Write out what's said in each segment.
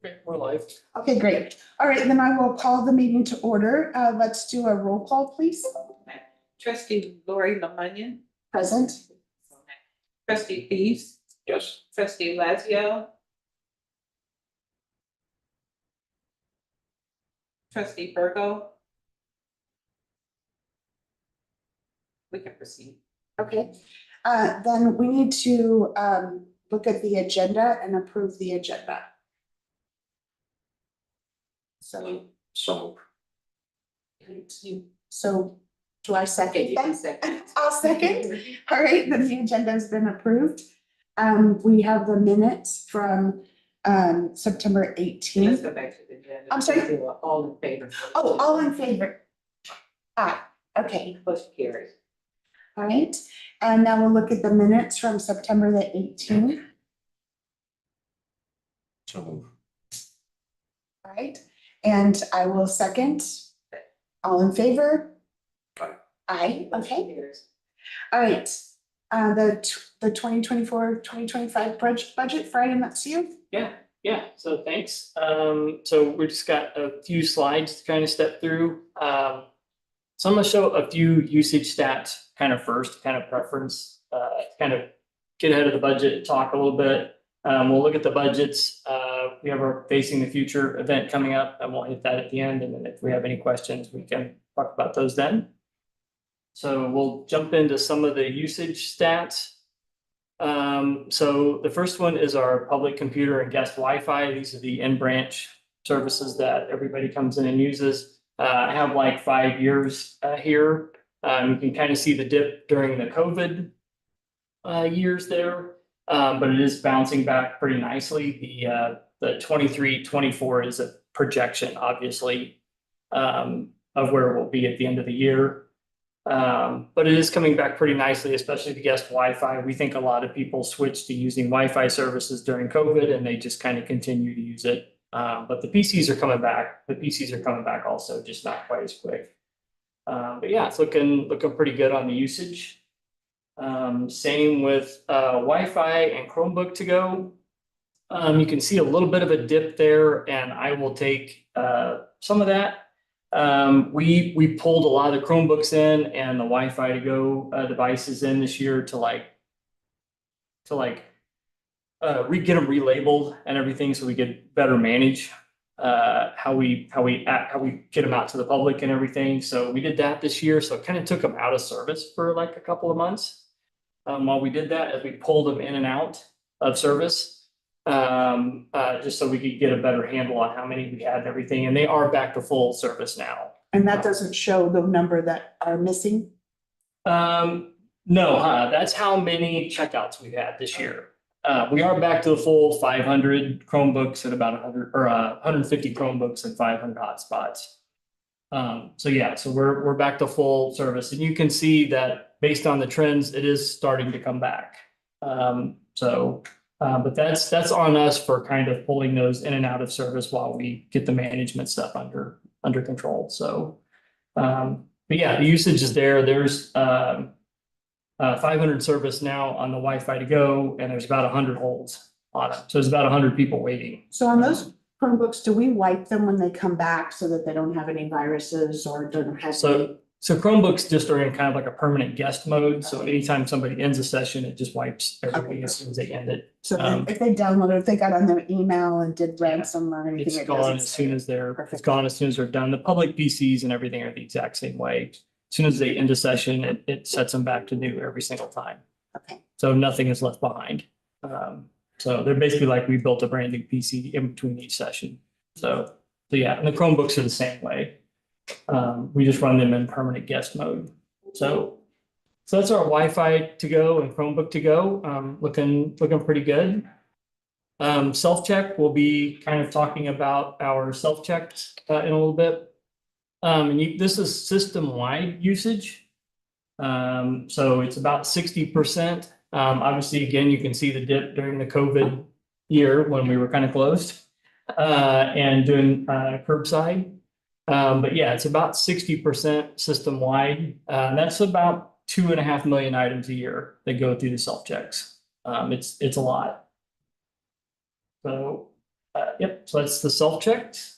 Okay, we're live. Okay, great. All right, then I will call the meeting to order. Let's do a roll call, please. Trustee Lori Lemunion. Present. Trustee Thies. Yes. Trustee Lazio. Trustee Virgo. We can proceed. Okay, then we need to look at the agenda and approve the agenda. So, So do I second? Okay, you can second. I'll second. All right, then the agenda has been approved. We have the minutes from September Let's 18th. go back to the agenda. I'm sorry? All in favor. Oh, all in favor? Okay. Motion carries. All right, and now we'll look at the minutes from September the 18th. So All right, and I will second. All in favor? Aye. Aye, Motion okay. carries. All right, the 2024-2025 budget, Brian, that's you. Yeah, so thanks. So we just got a few slides to kind of step through. So I'm gonna show a few usage stats kind of first, kind of preference, kind of get ahead of the budget, talk a little bit. We'll look at the budgets. We have our Facing the Future event coming up, and we'll hit that at the end. And then if we have any questions, we can talk about those then. So we'll jump into some of the usage stats. So the first one is our public computer and guest Wi-Fi. These are the in-branch services that everybody comes in and uses. I have like 5 years here. You can kind of see the dip during the COVID years there, but it is bouncing back pretty nicely. The 23-24 is a projection, obviously, of where we'll be at the end of the year. But it is coming back pretty nicely, especially the guest Wi-Fi. We think a lot of people switched to using Wi-Fi services during COVID and they just kind of continue to use it. But the PCs are coming back. The PCs are coming back also, just not quite as quick. But yeah, it's looking pretty good on the usage. Same with Wi-Fi and Chromebook to go. You can see a little bit of a dip there, and I will take some of that. We pulled a lot of the Chromebooks in and the Wi-Fi to go devices in this year to get them relabeled and everything, so we could better manage how we get them out to the public and everything. So we did that this year. So it kind of took them out of service for like a couple of months. While we did that, as we pulled them in and out of service, just so we could get a better handle on how many we had and everything. And they are back to full service now. And that doesn't show the number that are missing? No, that's how many checkouts we've had this year. We are back to the full 500 Chromebooks and about 100 or 150 Chromebooks and 500 hotspots. So yeah, so we're back to full service, and you can see that based on the trends, it is starting to come back. But that's on us for kind of pulling those in and out of service while we get the management stuff under control. So, but yeah, the usage is there. There's 500 service now on the Wi-Fi to go, and there's about 100 holds on it. So there's about 100 people waiting. So on those Chromebooks, do we wipe them when they come back so that they don't have any viruses or don't have? So Chromebooks just are in kind of like a permanent guest mode. So anytime somebody ends a session, it just wipes everything as soon as they end it. So if they downloaded, if they got on their email and did ransom or anything, It's gone as soon as they're done. The public PCs and everything are the exact same way. As soon as they end a session, it sets them back to new every single time. Okay. So nothing is left behind. So they're basically like we built a brand new PC in between each session. So yeah, and the Chromebooks are the same way. We just run them in permanent guest mode. So that's our Wi-Fi to go and Chromebook to go. Looking pretty good. Self-check, we'll be kind of talking about our self-checks in a little bit. And this is system-wide usage. So it's about 60%. Obviously, again, you can see the dip during the COVID year when we were kind of closed and doing curbside. But yeah, it's about 60% system-wide. That's about 2.5 million items a year that go through the self-checks. It's a lot. So Yep, so that's the self-checked.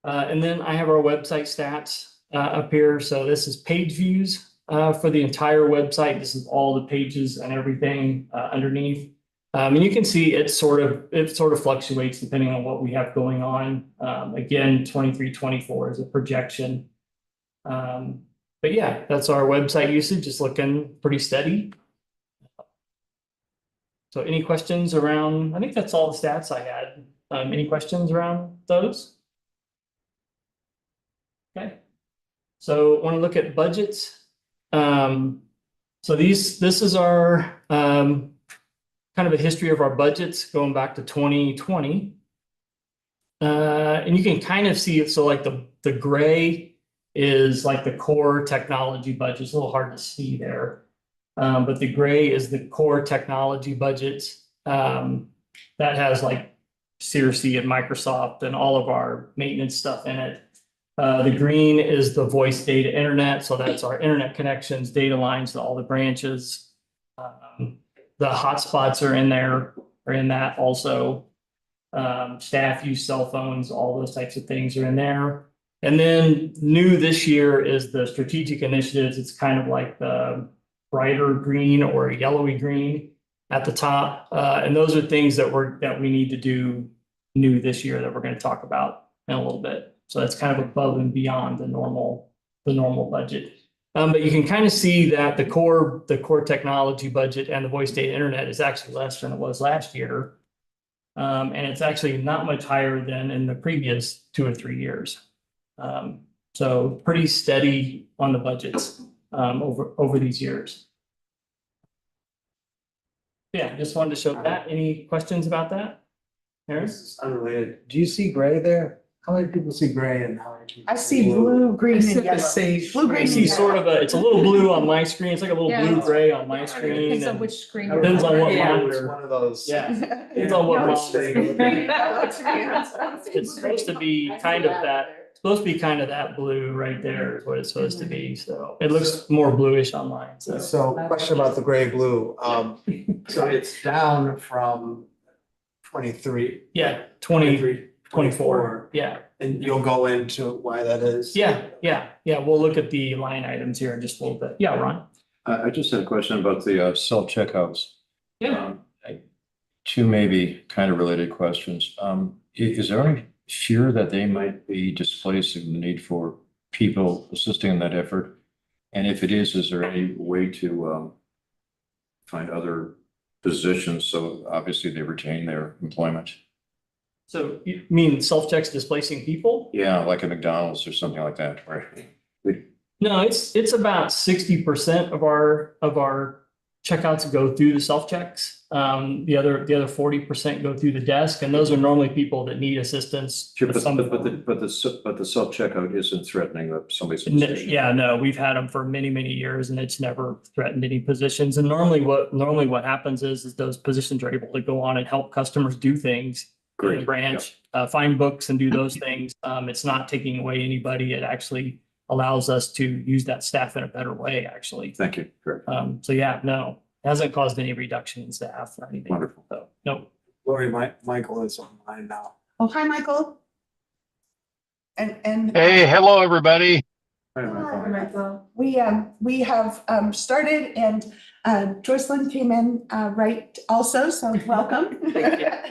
And then I have our website stats up here. So this is page views for the entire website. This is all the pages and everything underneath. And you can see it sort of fluctuates depending on what we have going on. Again, 23, 24 is a projection. But yeah, that's our website usage. It's looking pretty steady. So any questions around, I think that's all the stats I had. Any questions around those? Okay. So want to look at budgets. So this is our kind of a history of our budgets going back to 2020. And you can kind of see it. So like the gray is like the core technology budget. It's a little hard to see there. But the gray is the core technology budget. That has like CRC and Microsoft and all of our maintenance stuff in it. The green is the voice data internet. So that's our internet connections, data lines to all the branches. The hotspots are in there, are in that also. Staff use cell phones, all those types of things are in there. And then new this year is the strategic initiatives. It's kind of like the brighter green or yellowy green at the top. And those are things that we need to do new this year that we're going to talk about in a little bit. So that's kind of above and beyond the normal budget. But you can kind of see that the core technology budget and the voice data internet is actually less than it was last year. And it's actually not much higher than in the previous 2 or 3 years. So pretty steady on the budgets over these years. Yeah, just wanted to show that. Any questions about that? Harris? This is unrelated. Do you see gray there? How many people see gray and how many people? I see blue, green, and yellow. Blue, I green, see and sort yellow. of it's a little blue on my screen. It's like a little Yeah. blue-gray on my screen. Depends on and which screen. Depends on what Yeah, monitor. it's one of those. Yeah, depends on what No, monitor. it's It's supposed to be kind of that blue right there is what it's supposed to be. So it looks more bluish on mine. So So question about the gray blue. So it's down from 23. yeah, 24. Yeah. And you'll go into why that is. Yeah. We'll look at the line items here in just a little bit. Yeah, Ron. I just had a question about the self-checkouts. Yeah. Two maybe kind of related questions. Is there any fear that they might be displacing the need for people assisting in that effort? And if it is there any way to find other positions so obviously they retain their employment? So you mean self-checks displacing people? Yeah, like a McDonald's or something like that, right? No, it's about 60% of our checkouts go through the self-checks. The other 40% go through the desk, and those are normally people that need assistance. Sure, with but some- the self-checkout isn't threatening somebody's No, position. yeah, no, we've had them for many, many years and it's never threatened any positions. And normally what happens is those positions are able to go on and help customers do things in the Great. branch, find books and do those things. It's not taking away anybody. It actually allows us to use that staff in a better way, actually. Thank you. Great. So yeah, no, it hasn't caused any reduction in staff or anything. Wonderful. So, no. Lori, Michael is online now. Oh, hi, Michael. And. Hey, hello, everybody. Hi, Michael. We have started and Joycelyn came in right also, so welcome.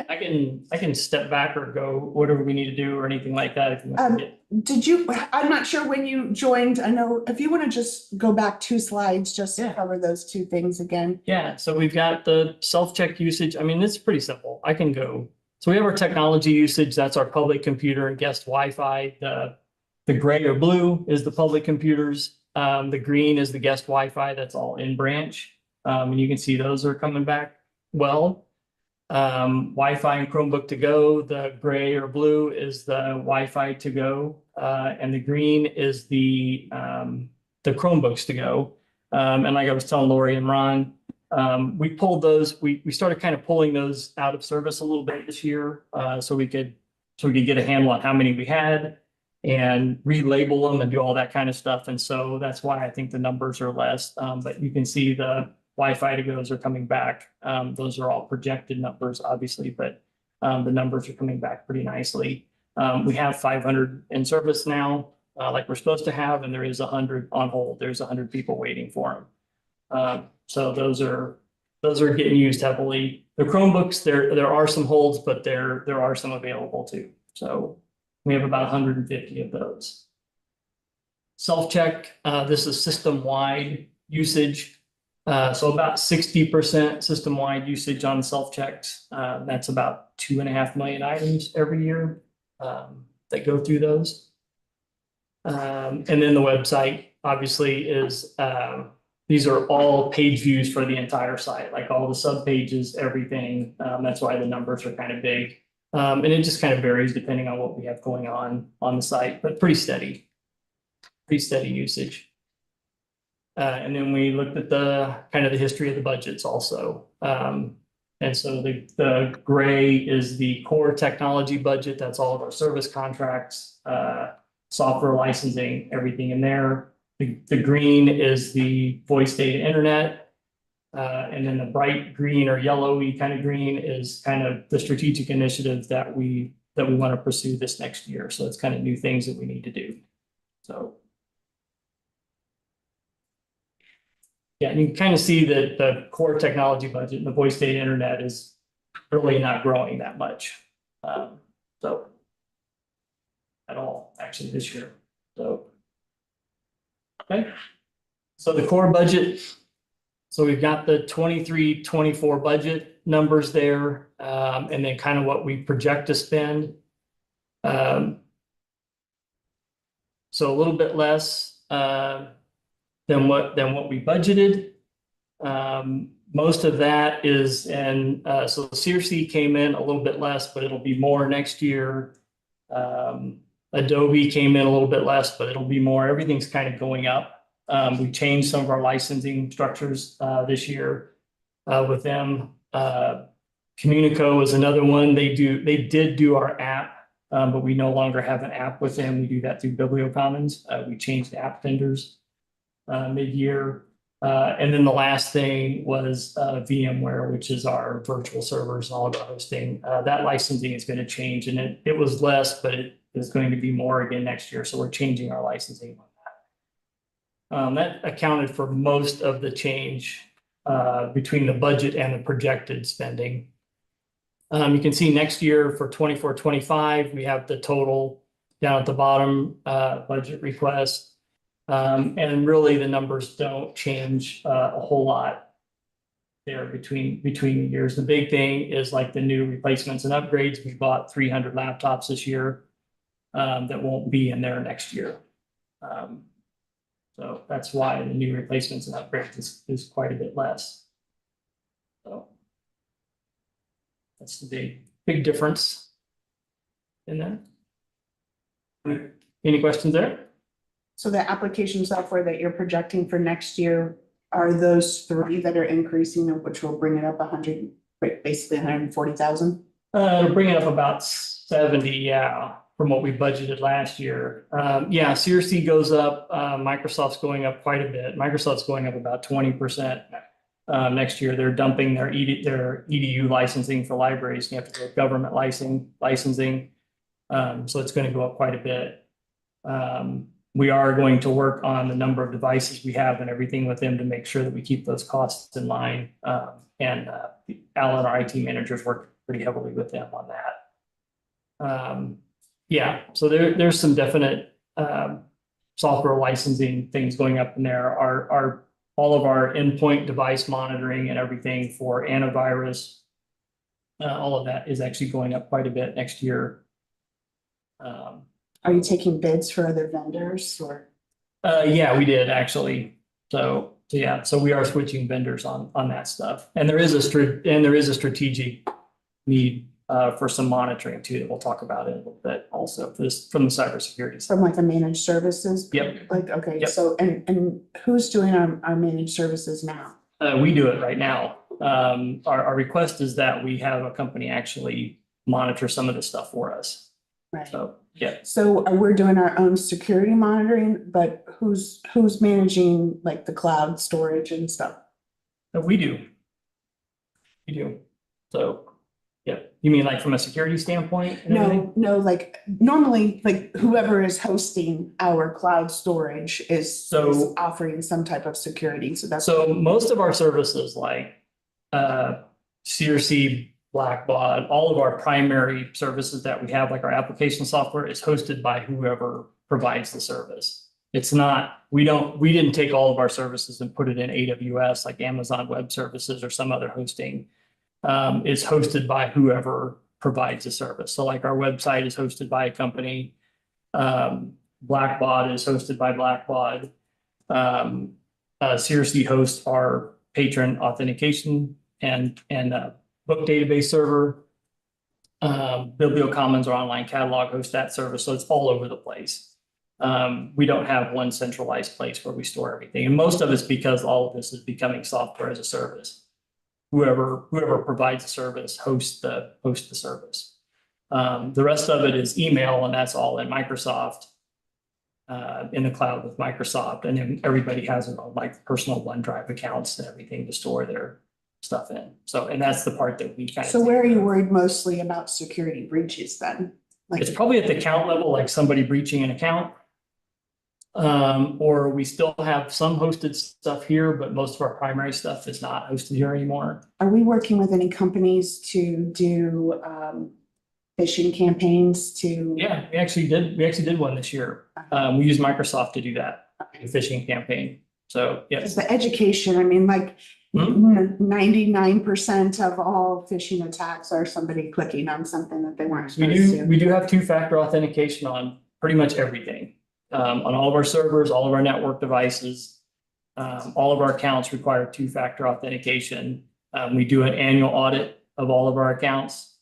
I can step back or go whatever we need to do or anything like that. If you want to get- Did you, I'm not sure when you joined, I know, if you want to just go back 2 slides, just to Yeah. cover those 2 things again. Yeah, so we've got the self-check usage. I mean, it's pretty simple. I can go. So we have our technology usage. That's our public computer and guest Wi-Fi. The gray or blue is the public computers. The green is the guest Wi-Fi. That's all in branch. And you can see those are coming back well. Wi-Fi and Chromebook to go. The gray or blue is the Wi-Fi to go. And the green is the Chromebooks to go. And like I was telling Lori and Ron, we pulled those, we started kind of pulling those out of service a little bit this year, so we could get a handle on how many we had and relabel them and do all that kind of stuff. And so that's why I think the numbers are less, but you can see the Wi-Fi to goes are coming back. Those are all projected numbers, obviously, but The numbers are coming back pretty nicely. We have 500 in service now, like we're supposed to have, and there is 100 on hold. There's 100 people waiting for them. So those are getting used heavily. The Chromebooks, there are some holds, but there are some available too. So we have about 150 of those. Self-check, this is system-wide usage. So about 60% system-wide usage on self-checks. That's about 2.5 million items every year that go through those. And then the website obviously is, these are all page views for the entire site, like all the sub pages, everything. That's why the numbers are kind of big. And it just kind of varies depending on what we have going on the site, but pretty steady usage. And then we looked at the kind of the history of the budgets also. And so the gray is the core technology budget. That's all of our service contracts, software licensing, everything in there. The green is the voice data internet. And then the bright green or yellowy kind of green is kind of the strategic initiatives that we want to pursue this next year. So it's kind of new things that we need to do. So yeah, and you can kind of see that the core technology budget and the voice data internet is really not growing that much. So at all, actually, this year. So, okay. So the core budget. So we've got the 23-24 budget numbers there, and then kind of what we project to spend. So a little bit less than what we budgeted. Most of that is in, so CRC came in a little bit less, but it'll be more next year. Adobe came in a little bit less, but it'll be more. Everything's kind of going up. We changed some of our licensing structures this year with them. Communico is another one. They did do our app, but we no longer have an app with them. We do that through BiblioCommons. We changed app vendors mid-year. And then the last thing was VMware, which is our virtual servers and all of our hosting. That licensing is going to change, and it was less, but it is going to be more again next year. So we're changing our licensing on that. That accounted for most of the change between the budget and the projected spending. You can see next year for 24-25, we have the total down at the bottom budget request. And really the numbers don't change a whole lot there between the years. The big thing is like the new replacements and upgrades. We bought 300 laptops this year that won't be in there next year. So that's why the new replacements and upgrades is quite a bit less. So that's the big difference in there. Any questions there? So the application software that you're projecting for next year, are those three that are increasing, which will bring it up 100, basically 140,000? It'll bring it up about 70, yeah, from what we budgeted last year. Yeah, CRC goes up, Microsoft's going up quite a bit. Microsoft's going up about 20% next year. They're dumping their EDU licensing for libraries. You have to go government licensing. So it's going to go up quite a bit. We are going to work on the number of devices we have and everything with them to make sure that we keep those costs in line. And Alan, our IT managers, work pretty heavily with them on that. Yeah, so there's some definite software licensing things going up in there. All of our endpoint device monitoring and everything for antivirus, all of that is actually going up quite a bit next year. Are you taking bids for other vendors or? Yeah, we did actually. So yeah, so we are switching vendors on that stuff. And there is a strategic need for some monitoring too that we'll talk about in a little bit also for this from the cybersecurity side. From like a managed services? Yep. Like, okay, Yep. so, and who's doing our managed services now? We do it right now. Our request is that we have a company actually monitor some of this stuff for us. Right. So, yeah. So we're doing our own security monitoring, but who's managing like the cloud storage and stuff? We do. We do. So, yeah, You mean like from a security standpoint? and everything? No, like normally, like whoever is hosting our cloud storage is So- offering some type of security, so that's. So most of our services like CRC, Blackbaud, all of our primary services that we have, like our application software, is hosted by whoever provides the service. It's not, we didn't take all of our services and put it in AWS like Amazon Web Services or some other hosting. It's hosted by whoever provides the service. So like our website is hosted by a company. Blackbaud is hosted by Blackbaud. CRC hosts our patron authentication and book database server. BiblioCommons, our online catalog, hosts that service, so it's all over the place. We don't have one centralized place where we store everything, and most of it's because all of this is becoming software as a service. Whoever provides the service hosts the service. The rest of it is email, and that's all in Microsoft, in the cloud with Microsoft, and then everybody has their own like personal OneDrive accounts and everything to store their stuff in. So, and that's the part that we kind of. So where are you worried mostly about security breaches then? Like, It's probably at the account level, like somebody breaching an account. Or we still have some hosted stuff here, but most of our primary stuff is not hosted here anymore. are we working with any companies to do phishing campaigns to? Yeah, we actually did one this year. We used Microsoft to do that, a phishing campaign. So, Because yes. the education, I mean, like 99% of all phishing attacks are somebody clicking on something that they weren't We supposed to. do have two-factor authentication on pretty much everything. On all of our servers, all of our network devices, all of our accounts require two-factor authentication. We do an annual audit of all of our accounts.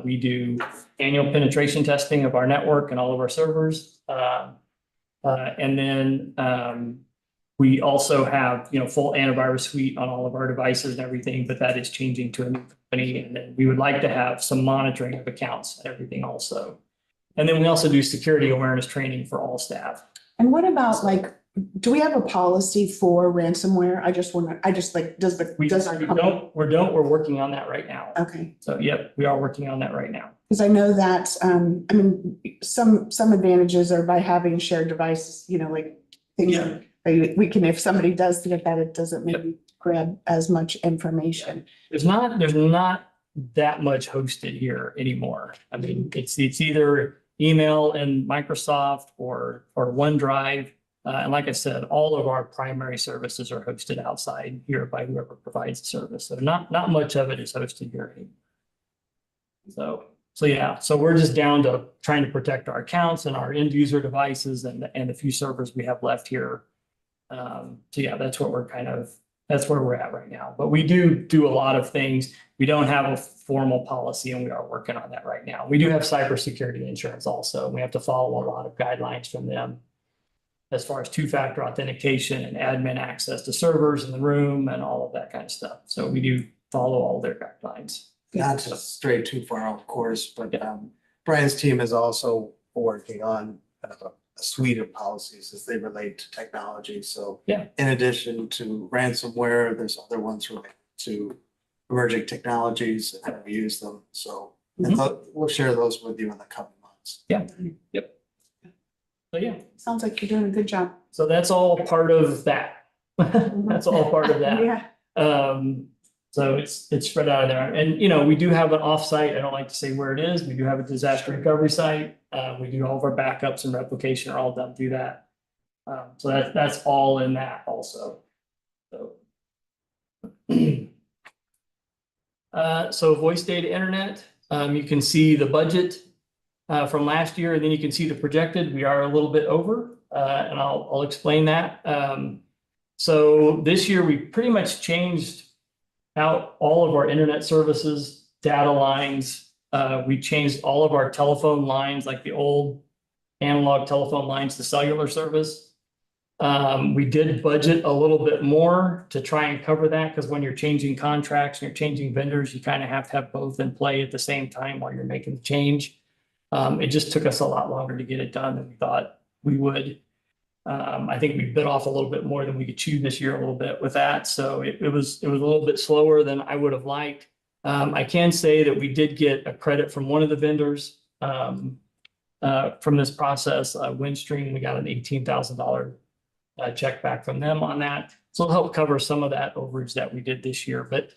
We do annual penetration testing of our network and all of our servers. And then we also have, full antivirus suite on all of our devices and everything, but that is changing to a new company. And then we would like to have some monitoring of accounts and everything also. And then we also do security awareness training for all staff. And what about like, do we have a policy for ransomware? Does our company? We're working on that right now. Okay, So, yep, we are working on that right now. because I know that, some advantages are by having shared devices, like things. Yeah. We can, if somebody does get that, it doesn't maybe grab as much information. There's not that much hosted here anymore. I mean, it's either email and Microsoft or OneDrive. And like I said, all of our primary services are hosted outside here by whoever provides the service. So not much of it is hosted here anymore. So yeah, so we're just down to trying to protect our accounts and our end user devices and the few servers we have left here. So yeah, that's where we're at right now. But we do a lot of things. We don't have a formal policy, and we are working on that right now. We do have cybersecurity insurance also. We have to follow a lot of guidelines from them as far as two-factor authentication and admin access to servers in the room and all of that kind of stuff. So we do follow all their guidelines. Not to stray too far off course, but Yeah. Brian's team is also working on a suite of policies as they relate to technology. So Yeah. in addition to ransomware, there's other ones related to emerging technologies and how we use them. So and we'll share those with you in the coming months. Yeah. Yep. So yeah, Sounds like you're doing a good job. so that's all part of that. That's all part of that. Yeah, So it's spread out of there. And, we do have an offsite. I don't like to say where it is. We do have a disaster recovery site. We do all of our backups and replication are all done through that. So that's all in that also. So. So voice data internet, you can see the budget from last year, and then you can see the projected. We are a little bit over, and I'll explain that. So this year we pretty much changed out all of our internet services, data lines. We changed all of our telephone lines, like the old analog telephone lines to cellular service. We did budget a little bit more to try and cover that, because when you're changing contracts and you're changing vendors, you kind of have to have both in play at the same time while you're making the change. It just took us a lot longer to get it done than we thought we would. I think we bit off a little bit more than we could chew this year a little bit with that. So it was a little bit slower than I would have liked. I can say that we did get a credit from one of the vendors from this process, Windstream. We got an $18,000 check back from them on that. So it'll help cover some of that overage that we did this year. But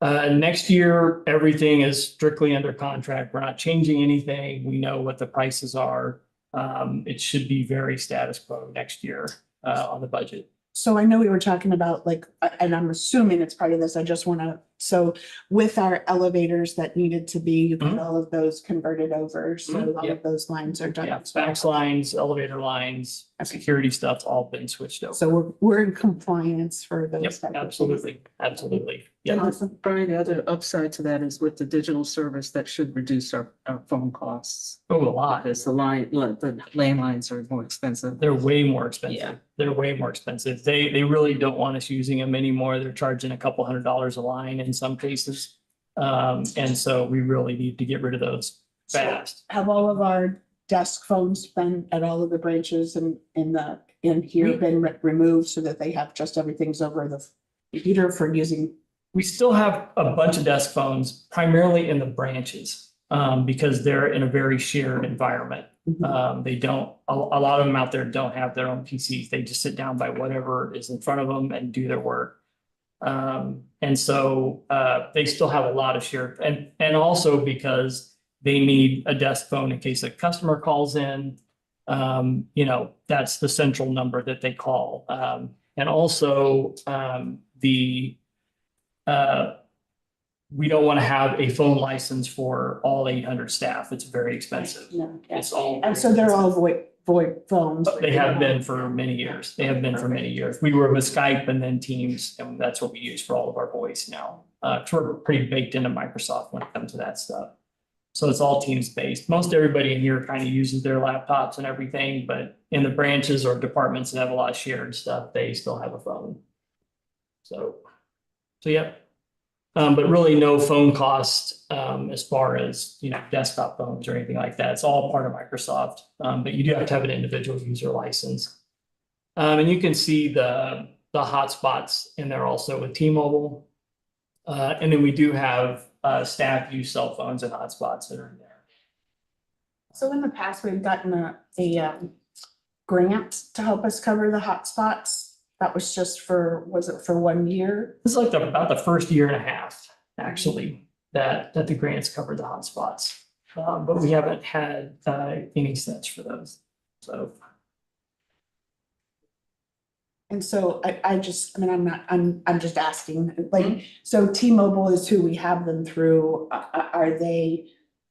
next year, everything is strictly under contract. We're not changing anything. We know what the prices are. It should be very status quo next year on the budget. So I know we were talking about like, and I'm assuming it's part of this, I just wanna, so with our elevators that needed to be, you got all of those converted over, so Mhm, all yeah. of those lines are done. Yeah, fax lines, elevator lines, security stuff's all been switched over. So we're in compliance for those. Yep, type of things. absolutely, absolutely. Yeah, Awesome. Brian, the other upside to that is with the digital service, that should reduce our phone costs. oh, a lot. Because the landlines are more expensive. They're way more expensive. Yeah. They're way more expensive. They really don't want us using them anymore. They're charging a couple $100 a line in some cases. And so we really need to get rid of those fast. Have all of our desk phones been at all of the branches and in here been removed so that they have just everything's over the computer for using? We still have a bunch of desk phones, primarily in the branches, because they're in a very shared environment. They don't, a lot of them out there don't have their own PCs. They just sit down by whatever is in front of them and do their work. And so they still have a lot of shared, and also because they need a desk phone in case a customer calls in. You know, that's the central number that they call. And also we don't want to have a phone license for all 800 staff. It's very expensive. No, yes. It's all. And so they're all VoIP phones. They have been for many years. They have been for many years. We were with Skype and then Teams, and that's what we use for all of our voice now. We're pretty baked into Microsoft when it comes to that stuff. So it's all Teams based. Most everybody in here kind of uses their laptops and everything, but in the branches or departments that have a lot of shared stuff, they still have a phone. So yeah. But really no phone cost as far as, you know, desktop phones or anything like that. It's all part of Microsoft. But you do have to have an individual user license. And you can see the hotspots in there also with T-Mobile. And then we do have staff use cell phones and hotspots that are in there. So in the past, we've gotten a grant to help us cover the hotspots. That was just for, was it for 1 year? This is like about the first year and a half, actually, that the grants covered the hotspots. But we haven't had any cents for those. So. And so I mean, I'm just asking, like, so T-Mobile is who we have them through. Are they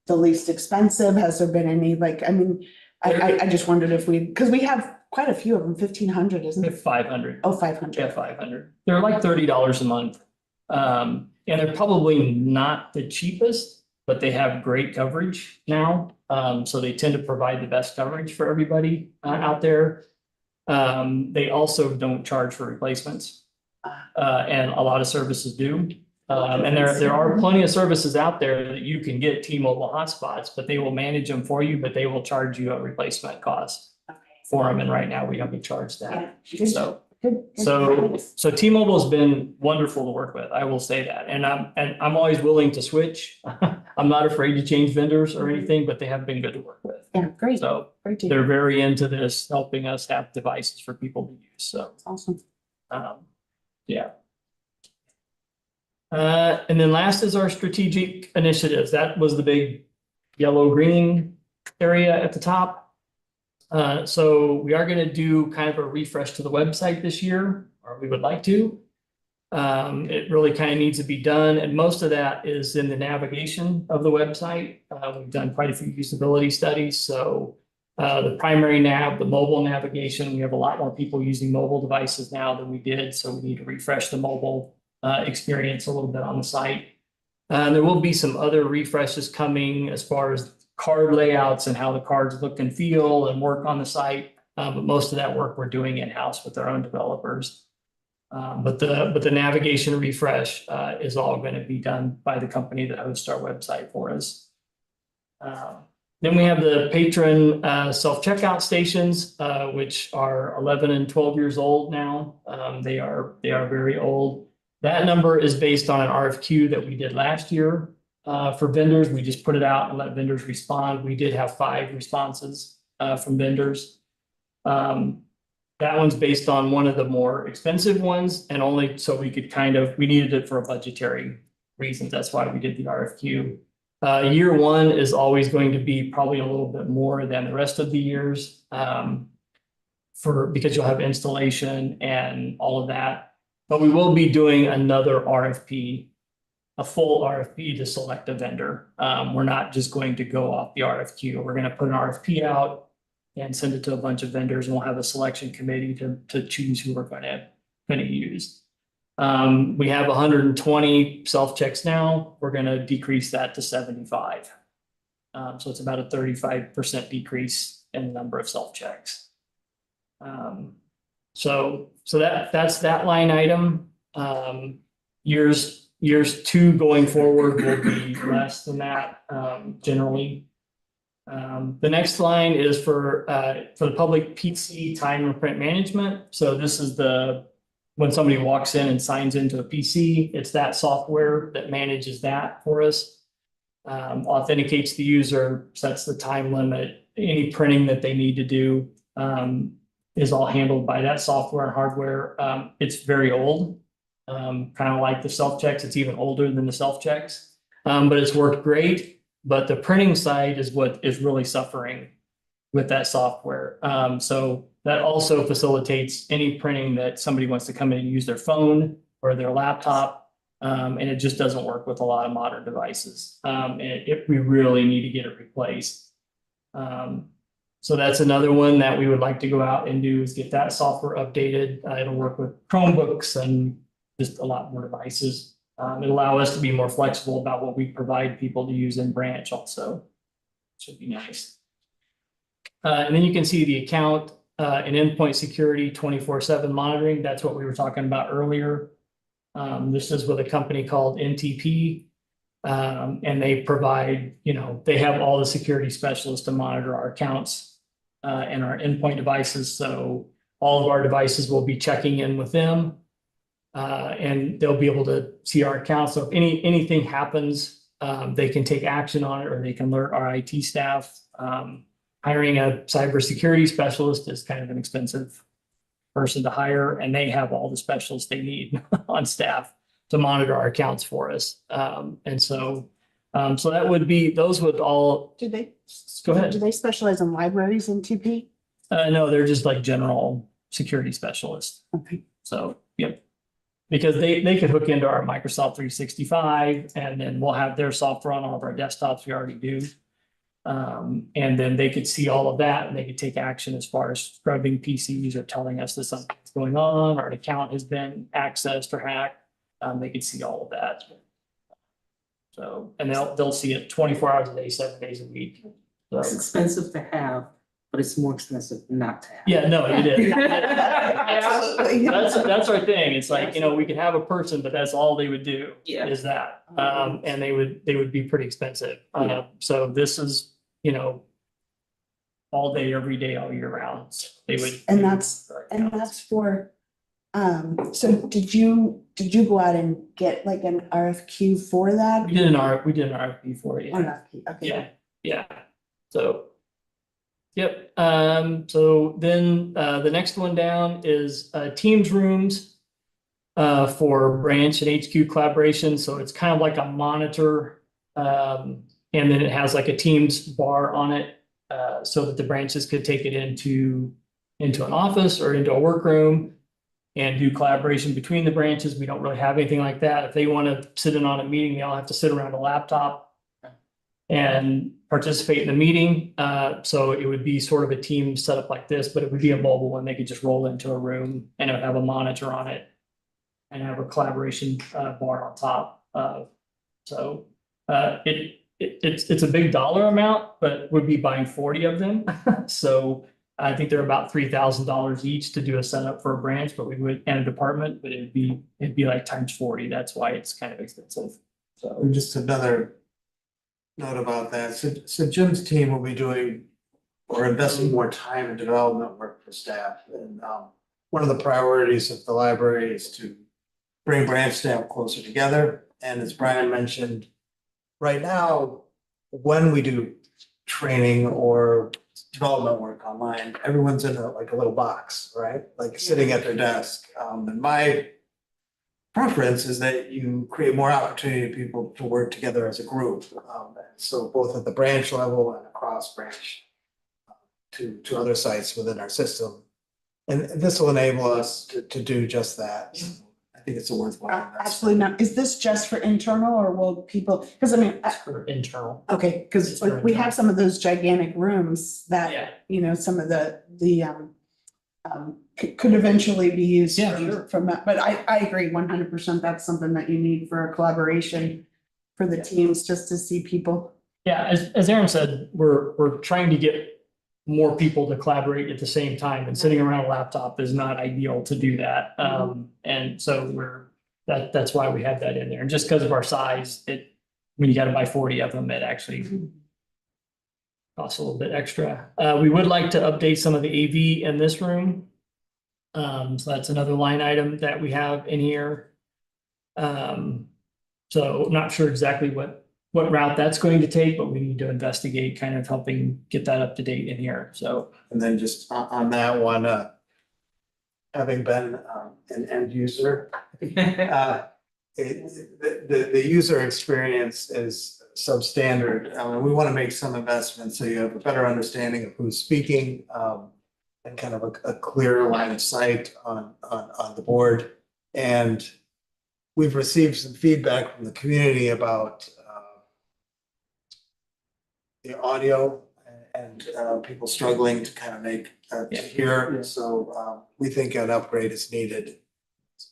the least expensive? Has there been any, like, I mean, I just wondered if because we have quite a few of them, 1,500, isn't it? 500. Oh, 500. Yeah, 500. They're like $30 a month. And they're probably not the cheapest, but they have great coverage now. So they tend to provide the best coverage for everybody out there. They also don't charge for replacements. And a lot of services do. And there are plenty of services out there that you can get T-Mobile hotspots, but they will manage them for you, but they will charge you a replacement cost for them. And right now we don't get charged that. Yeah. So T-Mobile has been wonderful to work with. I will say that. And I'm always willing to switch. I'm not afraid to change vendors or anything, but they have been good to work with. Yeah, great. So Great to they're hear. very into this, helping us have devices for people to use. So, Awesome. yeah. And then last is our strategic initiatives. That was the big yellow-green area at the top. So we are going to do kind of a refresh to the website this year, or we would like to. It really kind of needs to be done, and most of that is in the navigation of the website. We've done quite a few usability studies. So the primary nav, the mobile navigation, we have a lot more people using mobile devices now than we did. So we need to refresh the mobile experience a little bit on the site. There will be some other refreshes coming as far as card layouts and how the cards look and feel and work on the site. But most of that work we're doing in-house with our own developers. But the navigation refresh is all going to be done by the company that hosts our website for us. Then we have the patron self-checkout stations, which are 11 and 12 years old now. They are very old. That number is based on an RFQ that we did last year for vendors. We just put it out and let vendors respond. We did have 5 responses from vendors. That one's based on one of the more expensive ones, and only so we could we needed it for a budgetary reasons. That's why we did the RFQ. Year 1 is always going to be probably a little bit more than the rest of the years because you'll have installation and all of that. But we will be doing another RFP, a full RFP to select a vendor. We're not just going to go off the RFQ. We're going to put an RFP out and send it to a bunch of vendors, and we'll have a selection committee to choose who we're going to use. We have 120 self-checks now. We're going to decrease that to 75. So it's about a 35% decrease in the number of self-checks. So that's that line item. Years 2 going forward will be less than that, generally. The next line is for the public PC time and print management. So this is when somebody walks in and signs into a PC, it's that software that manages that for us. Authenticates the user, sets the time limit, any printing that they need to do is all handled by that software and hardware. It's very old, kind of like the self-checks. It's even older than the self-checks, but it's worked great. But the printing side is what is really suffering with that software. So that also facilitates any printing that somebody wants to come in and use their phone or their laptop. And it just doesn't work with a lot of modern devices. And we really need to get it replaced. So that's another one that we would like to go out and do, is get that software updated. It'll work with Chromebooks and just a lot more devices. It'll allow us to be more flexible about what we provide people to use in branch also. Should be nice. And then you can see the account and endpoint security 24/7 monitoring. That's what we were talking about earlier. This is with a company called NTP. And they provide, they have all the security specialists to monitor our accounts and our endpoint devices. So all of our devices will be checking in with them. And they'll be able to see our accounts. So if anything happens, they can take action on it, or they can alert our IT staff. Hiring a cybersecurity specialist is kind of an expensive person to hire, and they have all the specialists they need on staff to monitor our accounts for us. And so that would be, those would all. Do they? Go ahead. Do they specialize in libraries in TP? No, they're just like general security specialists. Okay. So, yep. Because they could hook into our Microsoft 365, and then we'll have their software on all of our desktops. We already do. And then they could see all of that, and they could take action as far as scrubbing PCs or telling us that something's going on, or an account has been accessed or hacked. They could see all of that. So, and they'll see it 24 hours a day, 7 days a week. It's So, expensive to have, but it's more expensive not to have. yeah, no, it is. Absolutely. That's our thing. It's like, we could have a person, but that's all they would do. Yeah. Is that, and they would be pretty expensive. Yeah. So this is, all day, every day, all year round. So they would. And that's for, so did you go out and get like an RFQ for that? We did an RFP for it. Or Yeah. not? Okay. Yeah. So. Yep. So then, the next one down is, Teams rooms. For branch and HQ collaboration. So it's kind of like a monitor. And then it has like a Teams bar on it, so that the branches could take it into an office or into a workroom and do collaboration between the branches. We don't really have anything like that. If they want to sit in on a meeting, they all have to sit around a laptop and participate in the meeting. So it would be sort of a team setup like this, but it would be a mobile one. They could just roll into a room, and it would have a monitor on it and have a collaboration bar on top. So it's a big dollar amount, but we'd be buying 40 of them. So I think they're about $3,000 each to do a setup for a branch, but and a department, but it'd be like times 40. That's why it's kind of expensive. So Just another note about that. So Jim's team will be doing or investing more time in development work for staff. And one of the priorities of the library is to bring branch staff closer together. And as Brian mentioned, right now, when we do training or development work online, everyone's in like a little box, right? Like sitting at their desk. And my preference is that you create more opportunity for people to work together as a group. So both at the branch level and across branch to other sites within our system. And this will enable us to do just that. I think it's a worthwhile investment. Absolutely not. Is this just for internal or will people, because I mean, For internal. okay, because It's for like we have internal. some of those gigantic rooms Yeah. that, you know, some of the could eventually be used Yeah, sure. from that, but I agree 100%. That's something that you need for a collaboration for the teams, just to see people. Yeah, as Aaron said, we're trying to get more people to collaborate at the same time, and sitting around a laptop is not ideal to do that. And so that's why we have that in there. And just because of our size, when you gotta buy 40 of them, it actually costs a little bit extra. We would like to update some of the AV in this room. So that's another line item that we have in here. So not sure exactly what route that's going to take, but we need to investigate kind of helping get that up to date in here. So And then just on that one, having been an end user, the user experience is substandard. We want to make some investments so you have a better understanding of who's speaking, and kind of a clearer line of sight on the board. And we've received some feedback from the community about the audio and people struggling to kind of make to hear. So we think an upgrade is needed,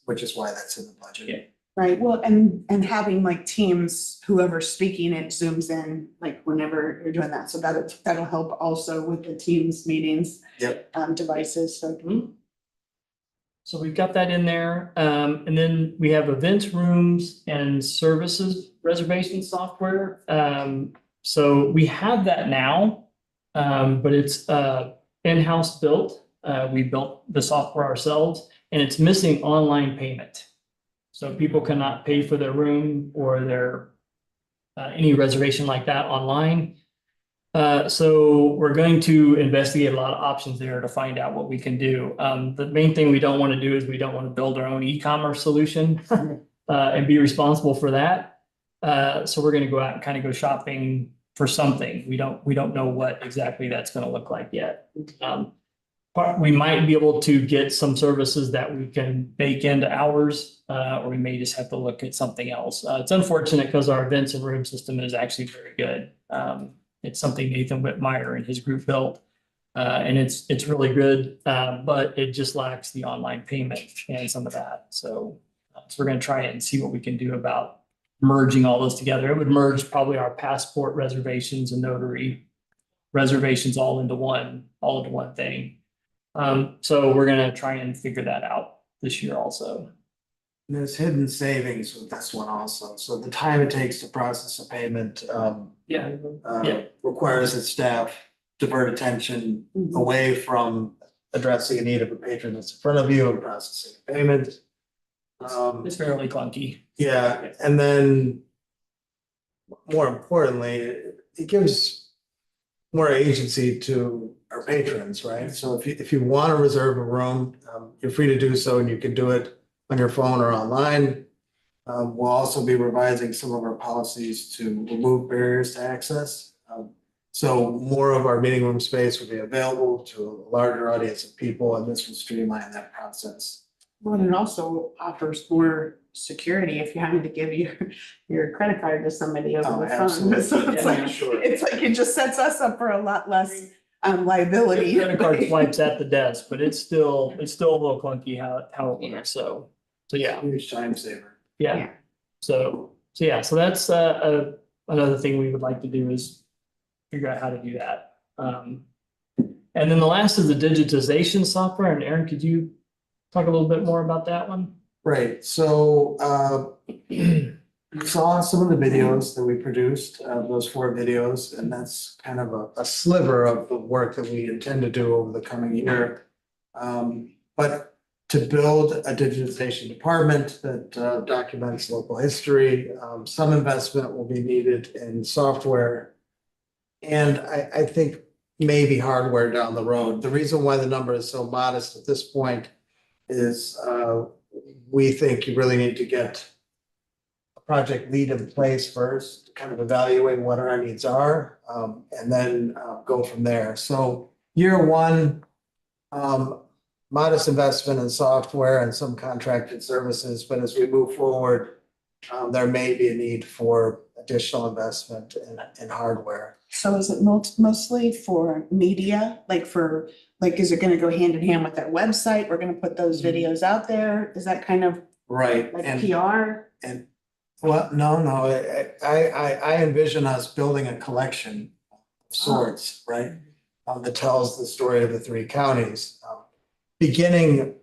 which is why that's in the budget. Yeah. Right, well, and having like teams, whoever's speaking, it zooms in like whenever you're doing that, so that'll help also with the teams meetings. Yep. Devices, so. So we've got that in there. And then we have events rooms and services reservation software. So we have that now, but it's in-house built. We built the software ourselves, and it's missing online payment. So people cannot pay for their room or their any reservation like that online. So we're going to investigate a lot of options there to find out what we can do. The main thing we don't want to do is we don't want to build our own e-commerce solution and be responsible for that. So we're going to go out and kind of go shopping for something. We don't know what exactly that's going to look like yet. We might be able to get some services that we can bake into ours, or we may just have to look at something else. It's unfortunate because our events and room system is actually very good. It's something Nathan Whitmire and his group built, and it's really good, but it just lacks the online payment and some of that. So we're going to try and see what we can do about merging all those together. It would merge probably our passport reservations and notary reservations all into one thing. So we're gonna try and figure that out this year also. And there's hidden savings with this one also. So the time it takes to process a payment Yeah. requires that staff divert attention away from addressing a need of a patron that's in front of you and processing a payment. It's fairly clunky. Yeah, and then more importantly, it gives more agency to our patrons, right? So if you want to reserve a room, you're free to do so, and you can do it on your phone or online. We'll also be revising some of our policies to remove barriers to access. So more of our meeting room space will be available to a larger audience of people, and this will streamline that process. Well, and it also offers more security if you're having to give your credit card to somebody over Oh, the phone. absolutely. So it's Yeah, like, sure. it's like it just sets us up for a lot less liability. Credit card swipes at the desk, but it's still a little clunky how it works. So yeah. Huge time saver. Yeah. Yeah. So that's another thing we would like to do is figure out how to do that. And then the last is the digitization software. And Aaron, could you talk a little bit more about that one? Right, so you saw some of the videos that we produced, those 4 videos, and that's kind of a sliver of the work that we intend to do over the coming year. But to build a digitization department that documents local history. Some investment will be needed in software. And I think maybe hardware down the road. The reason why the number is so modest at this point is we think you really need to get a project lead in place first, to kind of evaluate what our needs are, and then go from there. So year one, modest investment in software and some contracted services, but as we move forward, there may be a need for additional investment in hardware. So is it mostly for media, is it gonna go hand in hand with our website? We're gonna put those videos out there? Is that kind of Right. like And PR? well, no, I envision us building a collection of sorts, right? That tells the story of the three counties, beginning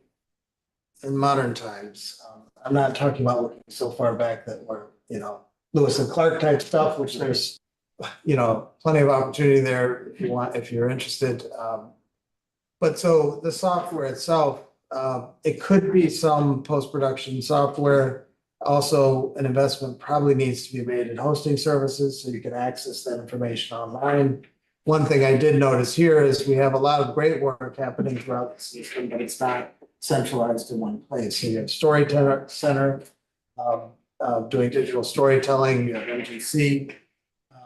in modern times. I'm not talking about looking so far back that we're, Lewis and Clark type stuff, which there's, plenty of opportunity there if you're interested. But so the software itself, it could be some post-production software. Also, an investment probably needs to be made in hosting services so you can access that information online. One thing I did notice here is we have a lot of great work happening throughout the system, but it's not centralized in one place. So you have Storyteller Center, doing digital storytelling, you have MGC.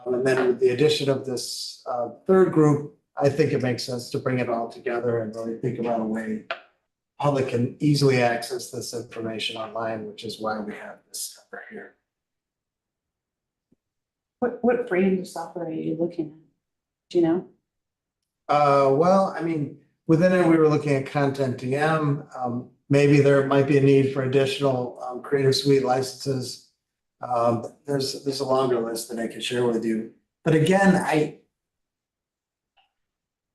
And then with the addition of this third group, I think it makes sense to bring it all together and really think about a way public can easily access this information online, which is why we have this number here. What brand of software are you looking at? Do you know? Well, I mean, within it, we were looking at Content DM. Maybe there might be a need for additional Creative Suite licenses. There's a longer list that I can share with you. But again,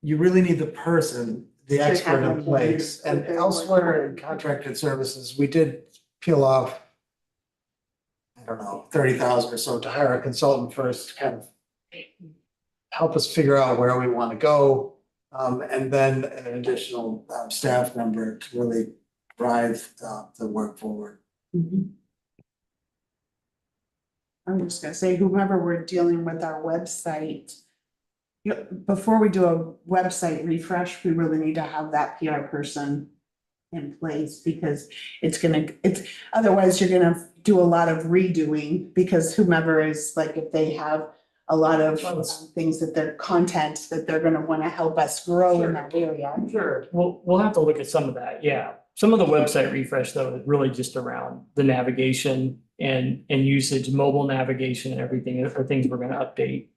you really need the person, the expert in place. And elsewhere in contracted services, we did peel off, I don't know, 30,000 or so to hire a consultant first, to kind of help us figure out where we want to go. And then an additional staff member to really drive the work forward. Mhm. I'm just gonna say, whomever we're dealing with our website, before we do a website refresh, we really need to have that PR person in place, because otherwise you're gonna do a lot of redoing, because whomever is, like, if they have a lot of things that their content that they're gonna wanna help us grow in that area. Sure, we'll have to look at some of that, yeah. Some of the website refresh though is really just around the navigation and usage, mobile navigation and everything, are things we're gonna update.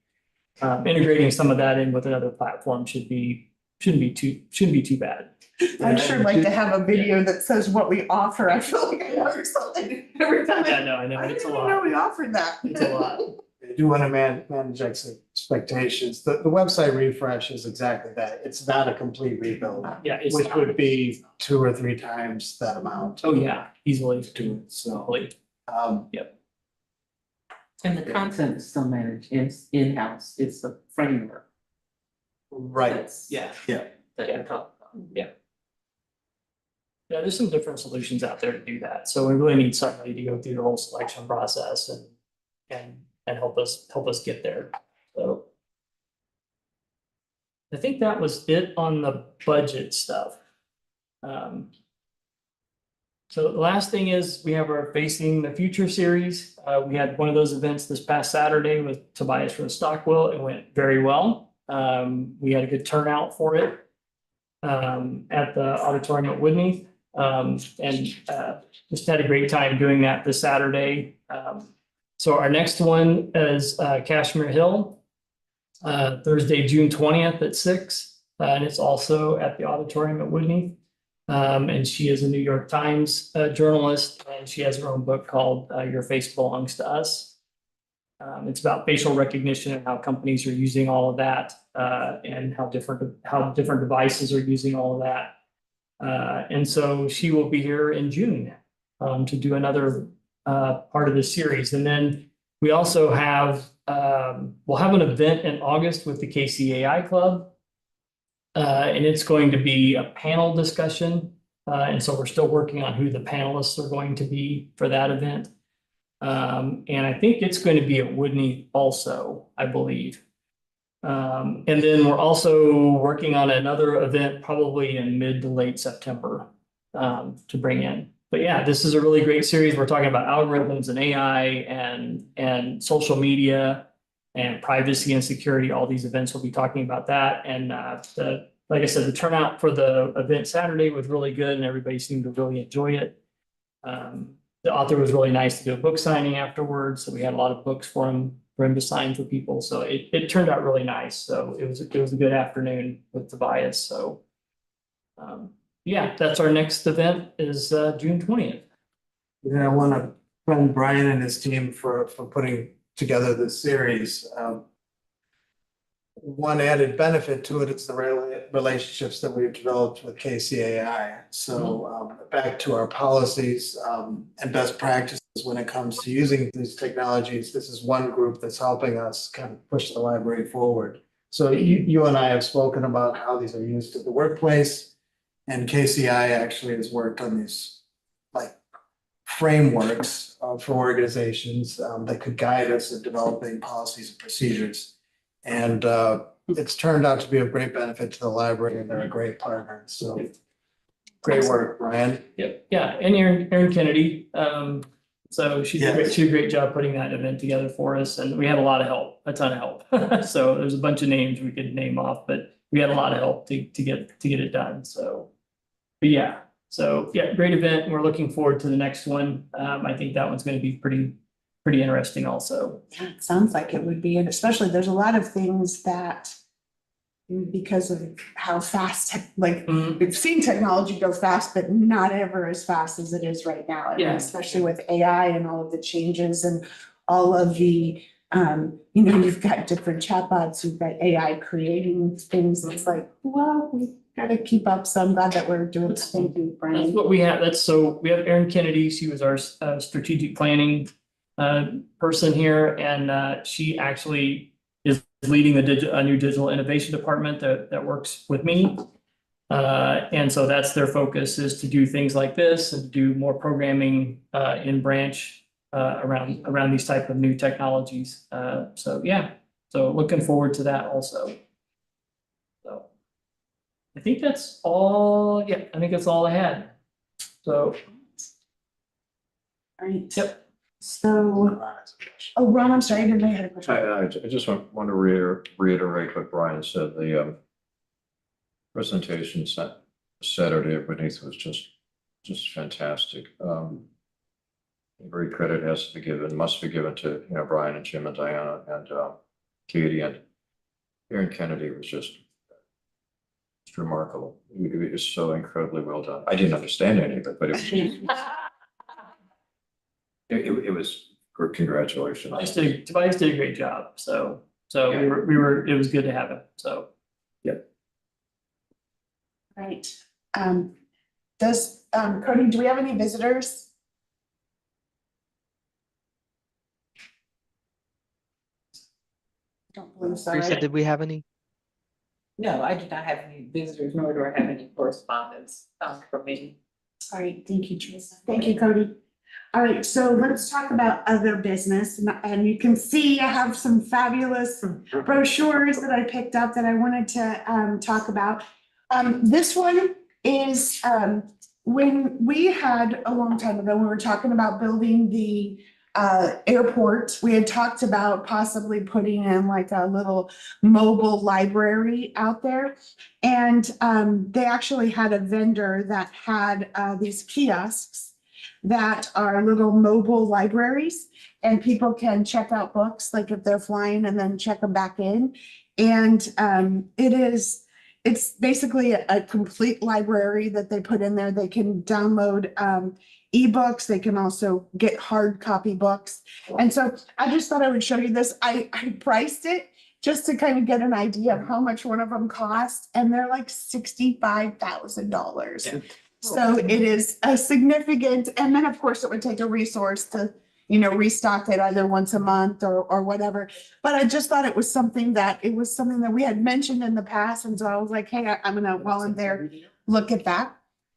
Integrating some of that in with another platform shouldn't be too bad. I'd sure like to have a video that says what we offer. I feel like I offer something every time. Yeah, no, I know, I it's a didn't even know lot, we offered that. it's a lot. I do want to manage expectations. The website refresh is exactly that. It's not a complete rebuild, Yeah, it's which not. would be 2 or 3 times that amount Oh, yeah, easily, to do it. So, easily. And the content is still managed, it's in-house, it's the framework. right. That's- Yeah. Yeah. That you're talking about. Yeah, there's some different solutions out there to do that. So we really need somebody to go through the whole selection process and help us get there. So I think that was it on the budget stuff. So the last thing is we have our Facing the Future series. We had one of those events this past Saturday with Tobias from Stockwell. It went very well. We had a good turnout for it at the auditorium at Woodney. And just had a great time doing that this Saturday. So our next one is Cashmere Hill, Thursday, June 20th at 6. And it's also at the auditorium at Woodney. And she is a New York Times journalist, and she has her own book called Your Face Belongs to Us. It's about facial recognition and how companies are using all of that, and how different devices are using all of that. And so she will be here in June to do another part of the series. And then we also have, we'll have an event in August with the KCAI Club. And it's going to be a panel discussion And so we're still working on who the panelists are going to be for that event. And I think it's going to be at Woodney also, I believe. And then we're also working on another event probably in mid to late September to bring in. But yeah, this is a really great series. We're talking about algorithms and AI and social media and privacy and security. All these events will be talking about that. And like I said, the turnout for the event Saturday was really good and everybody seemed to really enjoy it. The author was really nice to do a book signing afterwards. So we had a lot of books for him to sign for people. So it turned out really nice. So it was a good afternoon with Tobias. So yeah, that's our next event is June 20th. Yeah, I want to thank Brian and his team for putting together this series. One added benefit to it is the relationships that we've developed with KCAI. So back to our policies and best practices when it comes to using these technologies. This is one group that's helping us kind of push the library forward. So you and I have spoken about how these are used at the workplace, and KCI actually has worked on these like frameworks for organizations that could guide us in developing policies and procedures. And it's turned out to be of great benefit to the library, and they're a great partner. So great work, Brian. Yep. Yeah. And Erin Kennedy. So she did a great job putting that event together for us. And we had a lot of help, a ton of help. So there's a bunch of names we could name off, but we had a lot of help to get it done. So, but yeah. So yeah, great event. We're looking forward to the next one. I think that one's going to be pretty interesting also. Yeah, it sounds like it would be, and especially there's a lot of things that because of how fast, like we've seen technology go fast, but not ever as fast as it is right now. And Yeah. especially with AI and all of the changes and all of the, you've got different chatbots, you've got AI creating things. It's like, well, we gotta keep up. So I'm glad that we're doing something, That's Brian. what we have. We have Erin Kennedy. She was our strategic planning person here, and she actually is leading a new digital innovation department that works with me. And so that's their focus, is to do things like this and do more programming in branch around these type of new technologies. So yeah, so looking forward to that also. So I think that's all. Yeah, I think that's all I had. So All right. yep. So, Ron, I'm sorry, I didn't know you had a question. I just want to reiterate what Brian said. The presentation Saturday at Beneath was just fantastic. Great credit must be given to Brian and Jim and Diana and Katie, and Erin Kennedy was just remarkable. It was so incredibly well done. I didn't understand any of it, but it was congratulations. Tobias did a great job. So Yeah. it was good to have him. So Right. Cody, do we have any visitors? Don't believe so. Teresa, right? did we have any? No, I do not have any visitors, nor do I have any correspondence from me. All right, thank you, Teresa. Thank you, Cody. All right, so let's talk about other business, and you can see I have some fabulous brochures that I picked up that I wanted to talk about. This one is when we had a long time ago, we were talking about building the airport. We had talked about possibly putting in like a little mobile library out there. And they actually had a vendor that had these kiosks that are little mobile libraries, and people can check out books, like if they're flying, and then check them back in. And it's basically a complete library that they put in there. They can download ebooks. They can also get hard copy books. And so I just thought I would show you this. I priced it just to kind of get an idea of how much one of them costs, and they're like $65,000. Yeah. So it is a significant, and then of course it would take a resource to, restock it either once a month or whatever. But I just thought it was something that we had mentioned in the past. And so I was like, hey, I'm gonna, while I'm there, look at that.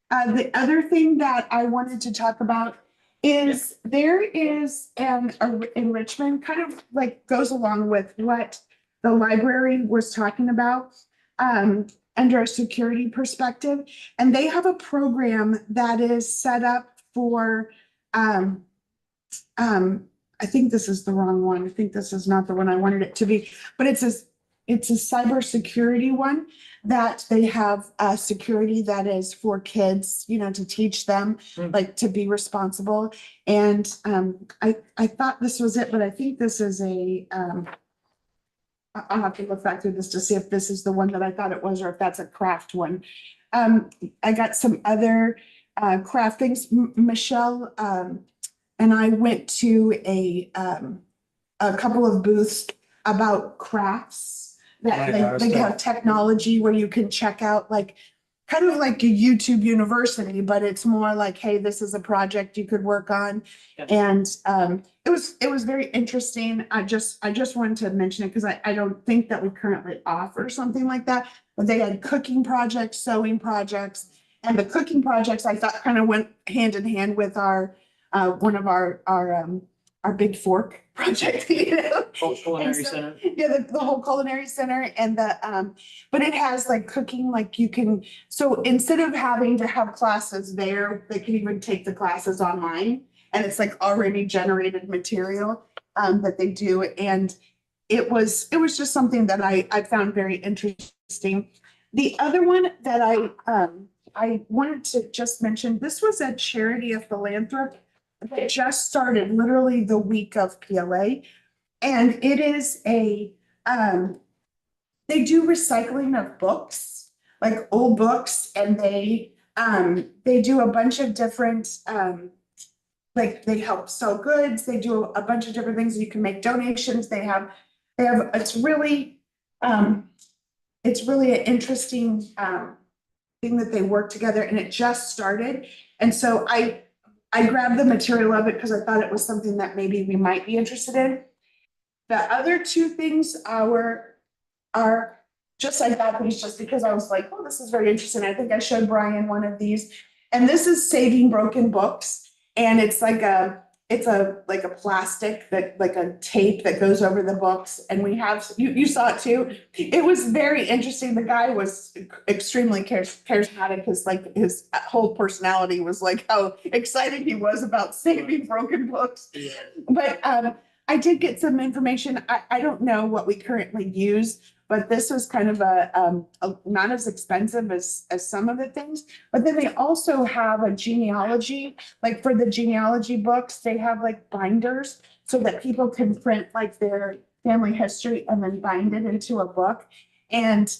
The other thing that I wanted to talk about is there is an enrichment kind of like goes along with what the library was talking about under a security perspective. And they have a program that is set up for um, I think this is the wrong one. I think this is not the one I wanted it to be, but it's a cybersecurity one that they have security that is for kids, you know, to teach them like to be responsible. And I thought this was it, but I think this is I'll have to look back through this to see if this is the one that I thought it was or if that's a craft one. I got some other craft things. Michelle and I went to a couple of booths about crafts that they have technology where you can check out like kind of like a YouTube University, but it's more like, hey, this is a project you could work on. Yeah. And it was very interesting. I just wanted to mention it because I don't think that we currently offer something like that. But they had cooking projects, sewing projects, and the cooking projects I thought kind of went hand in hand with our one of our big fork project, you know. Culinary And so- center. Yeah, the whole culinary center and but it has like cooking, like you can, so instead of having to have classes there, they can even take the classes online. And it's like already generated material that they do. And it was just something that I found very interesting. The other one that I wanted to just mention, this was a charity of philanthropy that just started literally the week of PLA. And it is they do recycling of books, like old books, and they do a bunch of different, like they help sell goods, they do a bunch of different things. You can make donations. They have, it's really an interesting, thing that they work together, and it just started. And so I grabbed the material of it because I thought it was something that maybe we might be interested in. The other two things are just, I got these just because I was like, oh, this is very interesting. I think I showed Brian one of these. And this is Saving Broken Books. And it's like like a plastic that like a tape that goes over the books. And we have, you saw it too. It was very interesting. The guy was extremely charismatic because like his whole personality was like how excited he was about saving broken books. But I did get some information. I don't know what we currently use, but this was kind of a not as expensive as some of the things. But then they also have a genealogy, like for the genealogy books, they have like binders so that people can print like their family history and then bind it into a book. And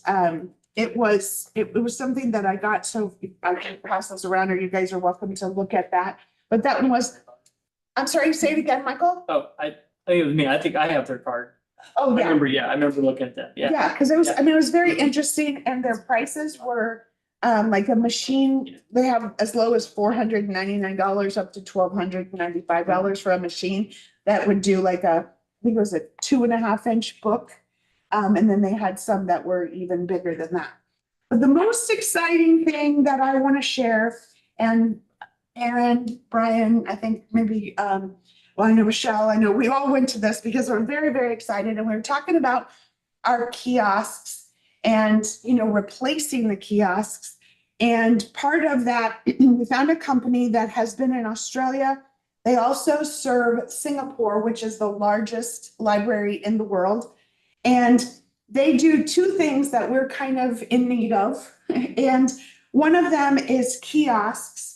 it was something that I got. So I can pass those around, or you guys are welcome to look at that. But that one was, I'm sorry, say it again, Michael. Oh, I think it was me. I think I have their card. Oh, yeah. I remember looking at that. Yeah. Yeah, because it was, I mean, it was very interesting, and their prices were like a machine, they have as low as $499 up to $1,295 for a machine that would do like I think it was a 2.5-inch book. And then they had some that were even bigger than that. But the most exciting thing that I want to share, and Aaron, Brian, I think maybe well, I know Michelle, I know we all went to this because we're very, very excited, and we were talking about our kiosks and, you know, replacing the kiosks. And part of that, we found a company that has been in Australia. They also serve Singapore, which is the largest library in the world. And they do two things that we're kind of in need of. And one of them is kiosks.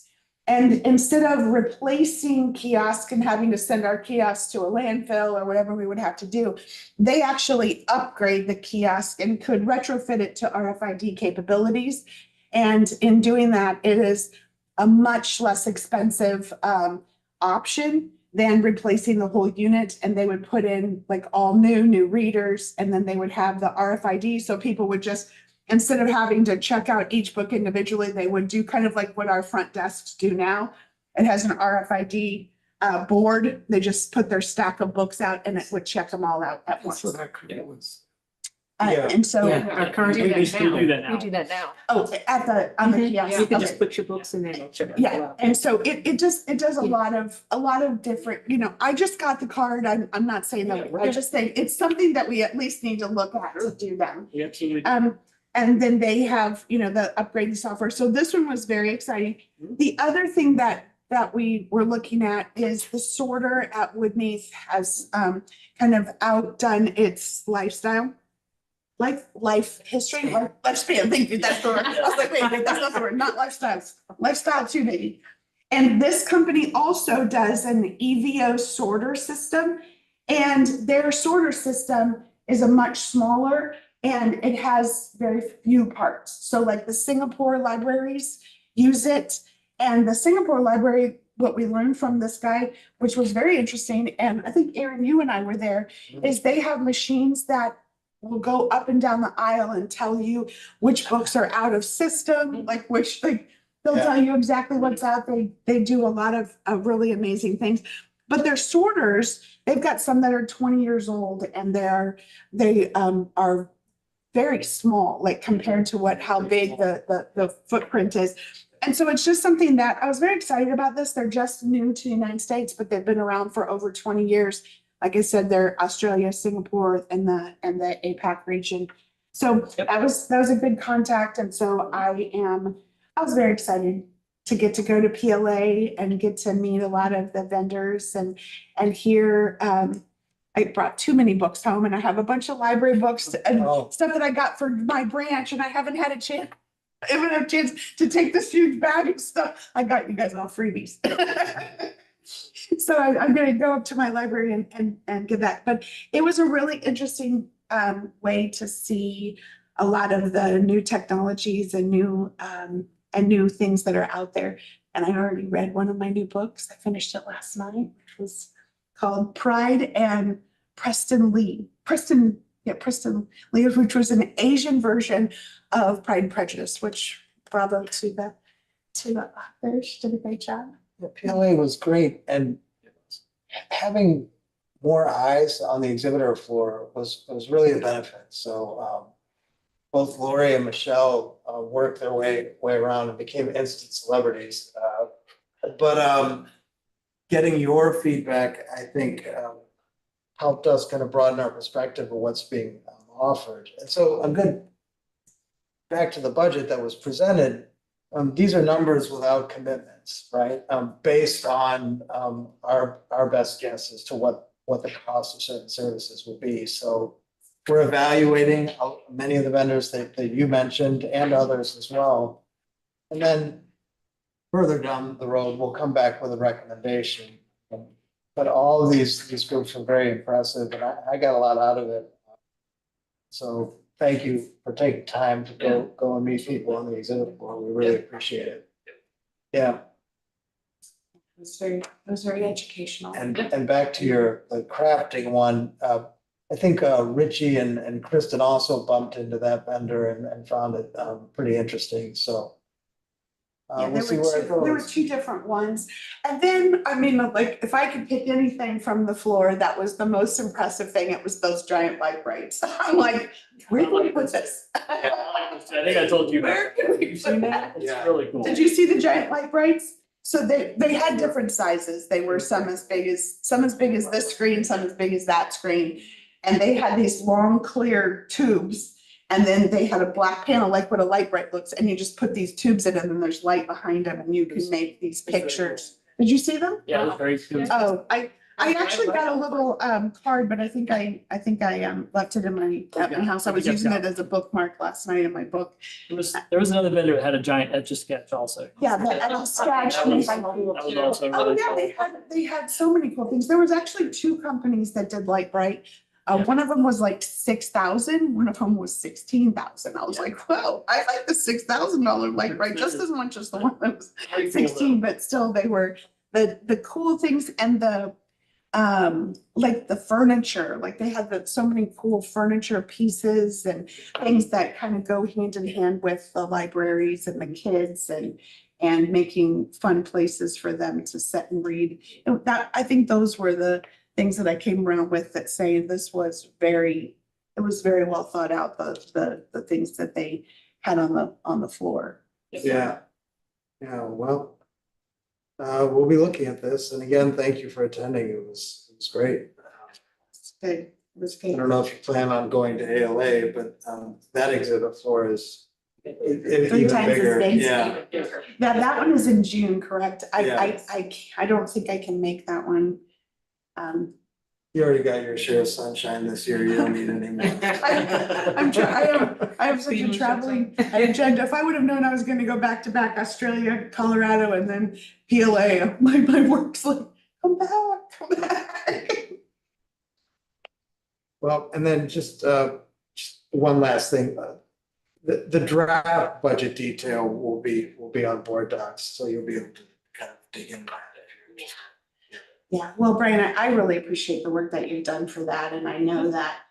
And instead of replacing kiosks and having to send our kiosks to a landfill or whatever we would have to do, they actually upgrade the kiosk and could retrofit it to RFID capabilities. And in doing that, it is a much less expensive option than replacing the whole unit. And they would put in like all new readers, and then they would have the RFID. So people would just, instead of having to check out each book individually, they would do kind of like what our front desks do now. It has an RFID board. They just put their stack of books out and it would check them all out at once. So that could be was. Yeah. And so, Yeah, our current. We still do that now. We do that now. oh, on the You kiosk. can Okay. just put your books in there and it'll check it Yeah, out. and so it does a lot of different, I just got the card. I'm not saying that, I just think it's something that we at least need to look at to do them. We absolutely. And then they have, the upgraded software. So this one was very exciting. The other thing that we were looking at is the sorter at Woodneath has kind of outdone its lifestyle. Life history, lifespan, thank you, that's the word. I was like, wait, that's not the word, not lifestyle, lifestyle too, maybe. And this company also does an EVO sorter system. And their sorter system is a much smaller and it has very few parts. So like the Singapore libraries use it. And the Singapore library, what we learned from this guy, which was very interesting, and I think Aaron, you and I were there, is they have machines that will go up and down the aisle and tell you which books are out of system, they'll Yeah. tell you exactly what's out. They do a lot of really amazing things. But their sorters, they've got some that are 20 years old and they are very small, like compared to how big the footprint is. And so it's just something that I was very excited about this. They're just new to the United States, but they've been around for over 20 years. Like I said, they're Australia, Singapore, and the APAC region. So that was a good contact. And so I was very excited to get to go to PLA and get to meet a lot of the vendors and hear, I brought too many books home and I have a bunch of library books and stuff that I got for my branch and I haven't had a chance. I haven't had a chance to take this huge bag of stuff. I got you guys all freebies. So I'm going to go up to my library and get that. But it was a really interesting way to see a lot of the new technologies and new things that are out there. And I already read one of my new books. I finished it last night, which was called Pride and Preston Lee, which was an Asian version of Pride and Prejudice, which bravo to the author. She did a great job. The PLA was great, and having more eyes on the exhibitor floor was really a benefit. So both Lori and Michelle worked their way around and became instant celebrities. But getting your feedback, I think, helped us kind of broaden our perspective of what's being offered. And so back to the budget that was presented. These are numbers without commitments, right? Based on our best guess as to what the cost of certain services will be. So we're evaluating many of the vendors that you mentioned and others as well. And then further down the road, we'll come back with a recommendation. But all of these groups were very impressive and I got a lot out of it. So thank you for taking time to go and meet people on the exhibit floor. We really appreciate it. Yeah. It was very educational. And back to the crafting one, I think Richie and Kristen also bumped into that vendor and found it pretty interesting. So Yeah, we'll see where it there were goes. two different ones. And then, I mean, like, if I could pick anything from the floor, that was the most impressive thing. It was those giant light brights. I'm like, where can we put this? I think I told you Where that. can we You've put seen that? that? It's really cool. Did you see the giant light brights? So they had different sizes. They were some as big as this screen, some as big as that screen. And they had these long, clear tubes. And then they had a black panel, like what a light bright looks, and you just put these tubes in and then there's light behind them and you can make these pictures. Did you see them? Yeah, it was very cool. Oh, I actually got a little card, but I think I left it at my house. I was using it as a bookmark last night in my book. There was another vendor that had a giant etch a sketch also. Yeah, that sketch. That was also Oh, really yeah, cool. they had so many cool things. There was actually two companies that did Light Bright. One of them was like 6,000, one of them was 16,000. I was like, whoa, I like the $6,000 Light Bright just as much as the one that was Very cool, 16, but still they were the cool things and the like the furniture, like they had so many cool furniture pieces and things that kind of go hand in hand with the libraries and the kids and making fun places for them to sit and read. I think those were the things that I came around with that say this was very it was very well thought out, the things that they had on the floor. Yeah. Yeah, well, we'll be looking at this. And again, thank you for attending. It was great. It's good. It was I good. don't know if you plan on going to ALA, but that exhibit floor is Three even times as bigger. big. Yeah. That one is in June, correct? Yeah. I don't think I can make that one. You already got your share of sunshine this year. You don't need any more. I have such a traveling agenda. If I would have known I was gonna go back to back Australia, Colorado, and then PLA, my work's like, come back. Well, and then just one last thing. The draft budget detail will be on board docs, so you'll be able to kind of dig into that if you're interested. Yeah, well, Brian, I really appreciate the work that you've done for that, and I know that,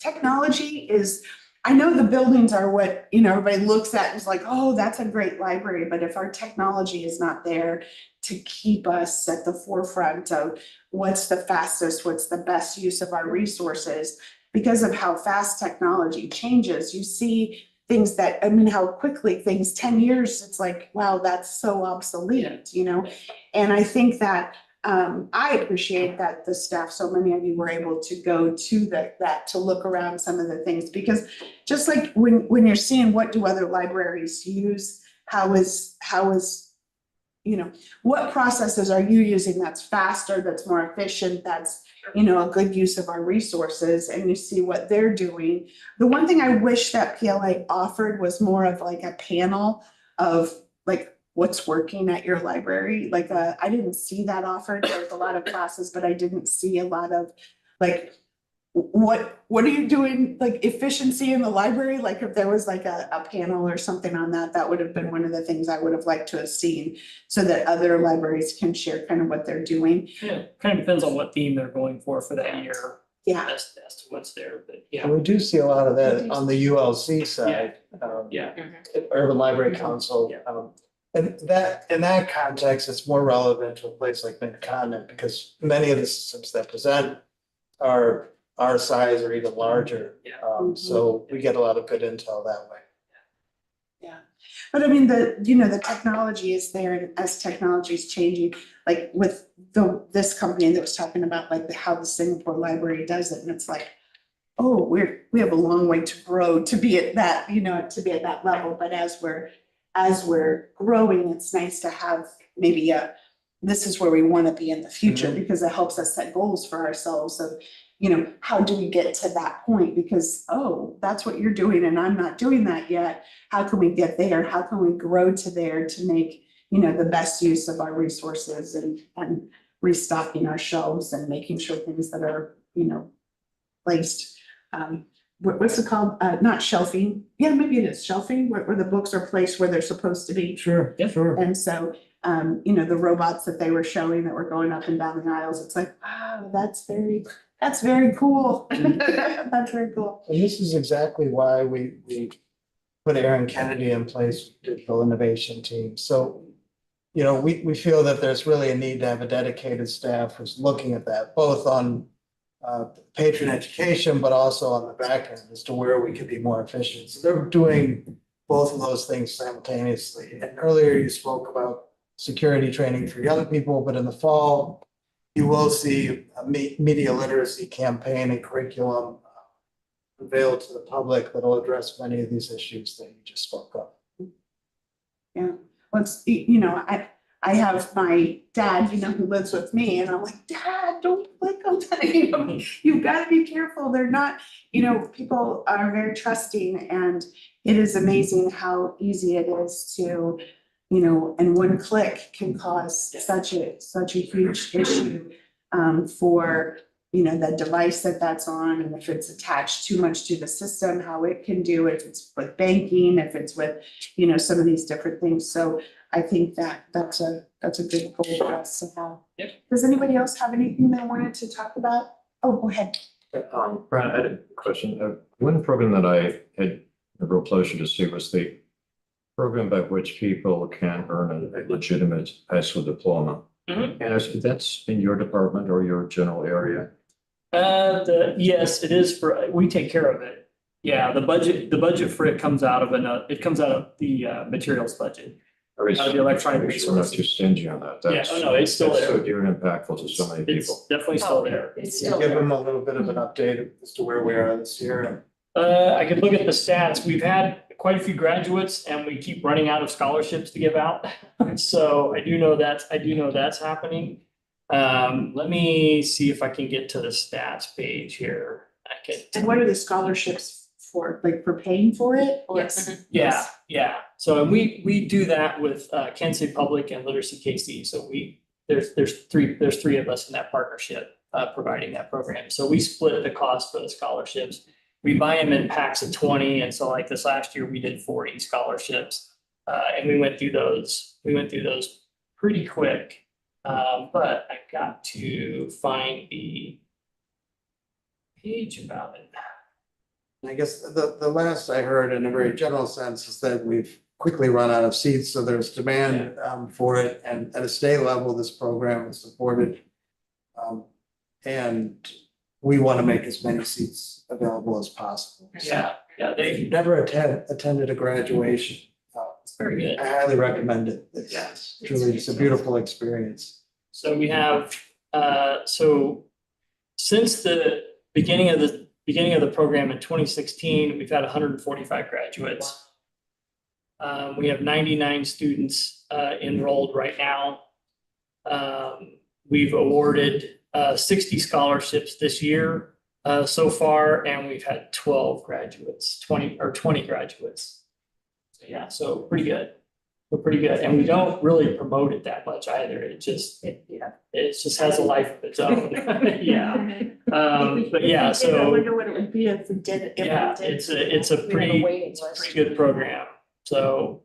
technology is, I know the buildings are what, everybody looks at and is like, oh, that's a great library, but if our technology is not there to keep us at the forefront of what's the fastest, what's the best use of our resources, because of how fast technology changes, you see things that, how quickly things, 10 years, it's like, wow, that's so obsolete, And I think that I appreciate that the staff, so many of you were able to go to that to look around some of the things, because just like when you're seeing what do other libraries use, how is what processes are you using that's faster, that's more efficient, that's a good use of our resources, and you see what they're doing. The one thing I wish that PLA offered was more of like a panel of like what's working at your library. Like I didn't see that offered. There was a lot of classes, but I didn't see a lot of like what are you doing, like efficiency in the library? Like if there was like a panel or something on that, that would have been one of the things I would have liked to have seen, so that other libraries can share kind of what they're doing. Yeah, kind of depends on what theme they're going for that year. Yeah. As to what's there, but And yeah, we do see a lot of that on the ULC side. yeah. Urban Library Council. Yeah. And that, in that context, it's more relevant to a place like Mid-Continent, because many of the systems that present are our size or even larger. Yeah. So we get a lot of good intel that way. Yeah, but I mean, the technology is there, and as technology is changing, like with this company that was talking about like how the Singapore library does it, and it's like, oh, we have a long way to grow to be at that, to be at that level, but as we're growing, it's nice to have maybe this is where we want to be in the future, because it helps us set goals for ourselves of, how do we get to that point? Because, oh, that's what you're doing and I'm not doing that yet. How can we get there? How can we grow to there to make, the best use of our resources and restocking our shelves and making sure things that are, placed, what's it called? Not shelving. Yeah, maybe it is shelving, where the books are placed where they're supposed to be. Sure, Yeah. sure. And so, the robots that they were showing that were going up and down the aisles, it's like, wow, that's very cool. That's very cool. And this is exactly why we put Aaron Kennedy in place with the digital innovation team. So, we feel that there's really a need to have a dedicated staff who's looking at that, both on patron education, but also on the back end as to where we could be more efficient. So they're doing both of those things simultaneously. And earlier you spoke about security training for young people, but in the fall, you will see a media literacy campaign and curriculum available to the public that will address many of these issues that you just spoke of. Yeah, well, I have my dad, who lives with me, and I'm like, Dad, don't click on that. You've got to be careful. They're not, people are very trusting, and it is amazing how easy it is to, and one click can cause such a huge issue for, the device that's on, and if it's attached too much to the system, how it can do, if it's with banking, if it's with, some of these different things. So I think that's a good goal for us to have. Yep. Does anybody else have anything they wanted to talk about? Oh, go ahead. Brian, I had a question. One program that I had a real pleasure to see was the program by which people can earn a legitimate high school diploma. Mhm. And that's in your department or your general area. Yes, it is we take care of it. Yeah, the budget for it comes out of the materials budget. The electronic Make sure we're not too resources. stingy on that. Yeah, oh, no, it's still That's so there. dear and impactful to so many people. It's definitely still there. It's Can you still give there. them a little bit of an update as to where we are this year? I could look at the stats. We've had quite a few graduates and we keep running out of scholarships to give out. So I do know that's happening. Let me see if I can get to the stats page here. And what are the scholarships for, like for paying for it? Or- Yes. Yeah. So and we do that with Kansas State Public and Literacy KC. So there's three of us in that partnership providing that program. So we split the cost for the scholarships. We buy them in packs of 20, and so like this last year we did 40 scholarships, and we went through those pretty quick. But I got to find the page about it. I guess the last I heard in a very general sense is that we've quickly run out of seats, so there's demand for it, and at a state level, this program is supported. And we want to make as many seats available as possible. Yeah, If they you've never attended a graduation, it's very good. I highly recommend it. It's Yes. truly, it's a beautiful experience. So we have, so since the beginning of the program in 2016, we've had 145 graduates. We have 99 students enrolled right now. We've awarded 60 scholarships this year so far, and we've had 12 graduates, 20 graduates. So yeah, so pretty good. We're pretty good, and we don't really promote it that much either. It just has a life of its own. Yeah. But yeah, I so wonder what it would be if we did it. yeah, it's a We have a pretty waiting list. good program. So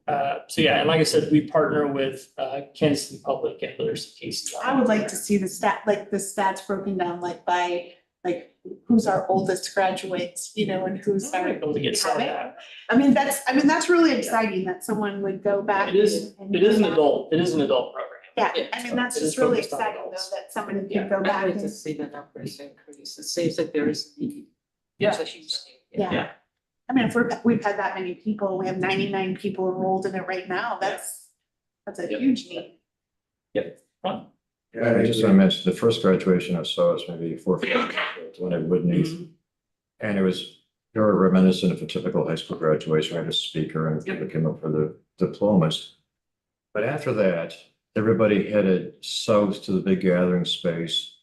yeah, and like I said, we partner with Kansas City Public and Literacy KC. I would like to see the stats broken down, like by, like, who's our oldest graduates, you know, and who's our. Able to get some of that. I mean, that's really exciting that someone would go back. It is an adult program. Yeah, Yeah, I mean, that's it is just really focused on exciting though, adults. that somebody Yeah. can go I'd back like and, to see the numbers increase. It seems like there is need. Yeah. There's a huge need. yeah. I mean, if we've had that many people, we have 99 people enrolled in it right now, that's a Yep. huge need. Fun. I just want to mention, the first graduation I saw was maybe 4 or 5 years ago, when I Woodney. And it was very reminiscent of a typical high school graduation. We had a speaker and people came up for the diplomas. But after that, everybody headed south to the big gathering space.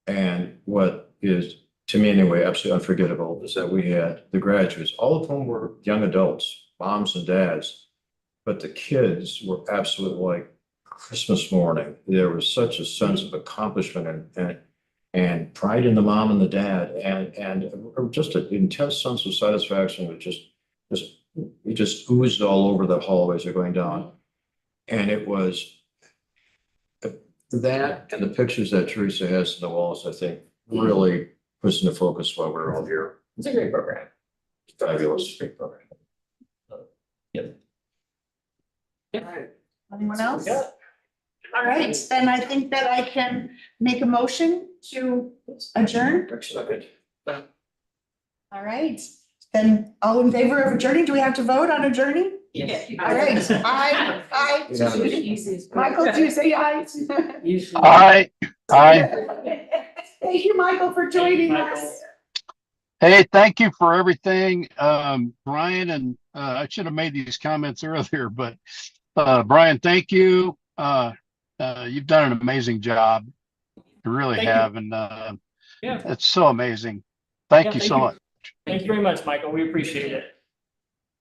And what is, to me anyway, absolutely unforgettable is that we had the graduates, all of whom were young adults, moms and dads. But the kids were absolutely like Christmas morning. There was such a sense of accomplishment and pride in the mom and the dad and just an intense sense of satisfaction. It just oozed all over the hallways are going down. And it was that and the pictures that Teresa has in the walls, I think, really puts into focus why we're all here. It's a great program. Fabulous. Great program. Anyone else? Yeah. All right, then I think that I can make a motion to adjourn. Excellent. All right, then all in favor of adjourning? Do we have to vote on adjourning? Yes. All right, aye. Unanimous. Michael, do you say aye? Usually. Aye, aye. Thank you, Michael, for joining Michael. us. Hey, thank you for everything. Brian, and I should have made these comments earlier, but Brian, thank you. You've done an amazing job. You really Thank you. have, and Yeah. it's so amazing. Thank Yeah, you so much. Thank you very much, Michael. We appreciate it.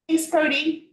Thanks, Cody.